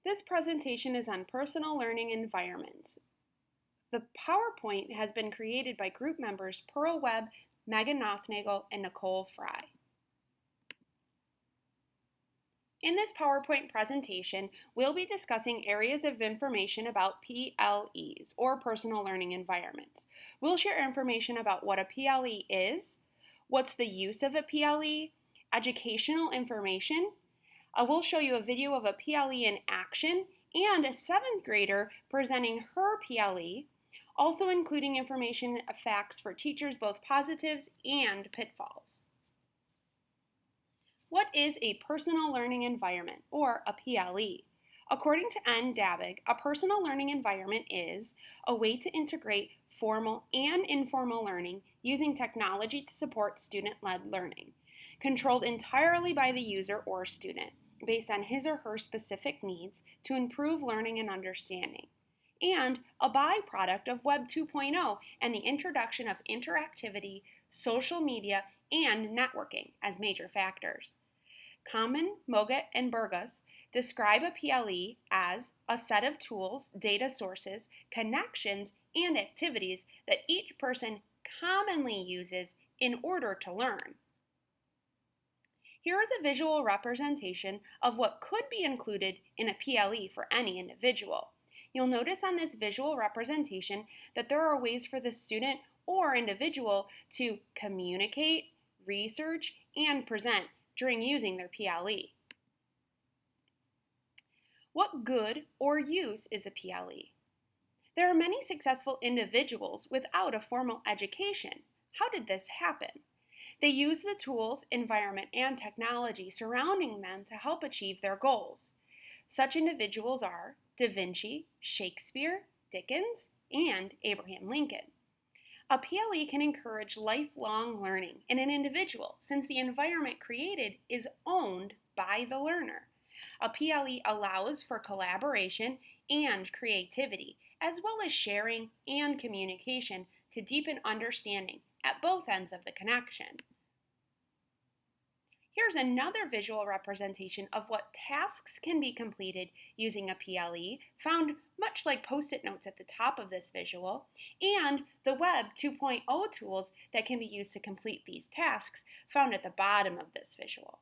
This presentation is on personal learning environments. The PowerPoint has been created by group members Pearl Webb, Megan Nothnagel, and Nicole Fry. In this PowerPoint presentation, we'll be discussing areas of information about PLEs, or personal learning environments. We'll share information about what a PLE is, what's the use of a PLE, educational information. We'll show you a video of a PLE in action and a 7th grader presenting her PLE, also including information facts for teachers, both positives and pitfalls. What is a personal learning environment, or a PLE? According to N. Dabig, a personal learning environment is a way to integrate formal and informal learning using technology to support student-led learning, controlled entirely by the user or student, based on his or her specific needs to improve learning and understanding, and a byproduct of Web 2.0 and the introduction of interactivity, social media, and networking as major factors. Kamen, Moget, and Burgos describe a PLE as a set of tools, data sources, connections, and activities that each person commonly uses in order to learn. Here is a visual representation of what could be included in a PLE for any individual. You'll notice on this visual representation that there are ways for the student or individual to communicate, research, and present during using their PLE. What good or use is a PLE? There are many successful individuals without a formal education. How did this happen? They use the tools, environment, and technology surrounding them to help achieve their goals. Such individuals are Da Vinci, Shakespeare, Dickens, and Abraham Lincoln. A PLE can encourage lifelong learning in an individual since the environment created is owned by the learner. A PLE allows for collaboration and creativity, as well as sharing and communication to deepen understanding at both ends of the connection. Here's another visual representation of what tasks can be completed using a PLE, found much like Post-it notes at the top of this visual, and the Web 2.0 tools that can be used to complete these tasks, found at the bottom of this visual.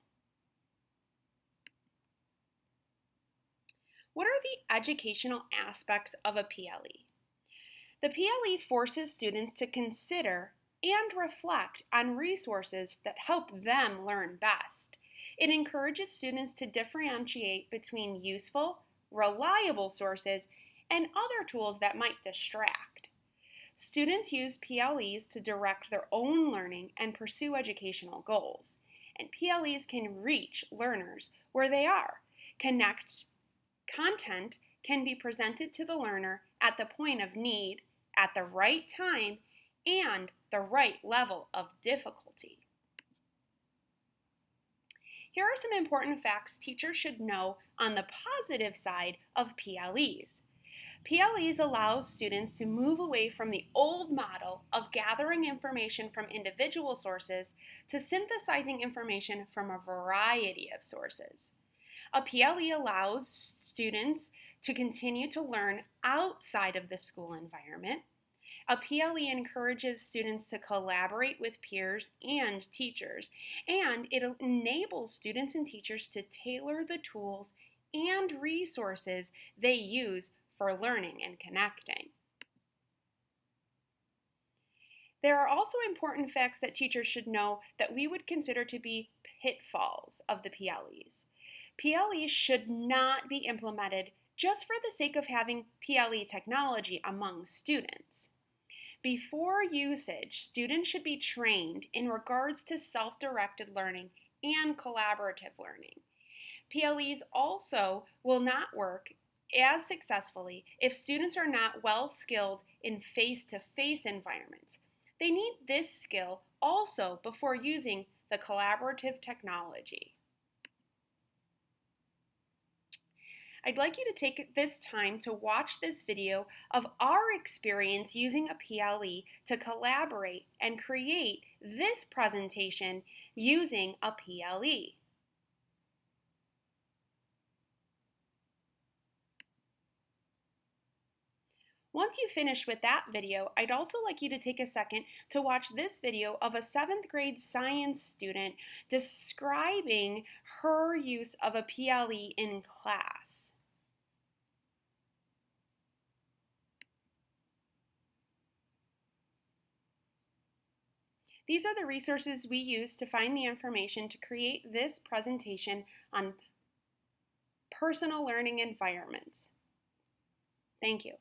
What are the educational aspects of a PLE? The PLE forces students to consider and reflect on resources that help them learn best. It encourages students to differentiate between useful, reliable sources and other tools that might distract. Students use PLEs to direct their own learning and pursue educational goals. And PLEs can reach learners where they are. Content can be presented to the learner at the point of need, at the right time, and the right level of difficulty. Here are some important facts teachers should know on the positive side of PLEs. PLEs allow students to move away from the old model of gathering information from individual sources to synthesizing information from a variety of sources. A PLE allows students to continue to learn outside of the school environment. A PLE encourages students to collaborate with peers and teachers, and it enables students and teachers to tailor the tools and resources they use for learning and connecting. There are also important facts that teachers should know that we would consider to be pitfalls of the PLEs. PLEs should not be implemented just for the sake of having PLE technology among students. Before usage, students should be trained in regards to self-directed learning and collaborative learning. PLEs also will not work as successfully if students are not well skilled in face-to-face environments. They need this skill also before using the collaborative technology. I'd like you to take this time to watch this video of our experience using a PLE to collaborate and create this presentation using a PLE. Once you finish with that video, I'd also like you to take a second to watch this video of a 7th grade science student describing her use of a PLE in class. These are the resources we use to find the information to create this presentation on personal learning environments. Thank you.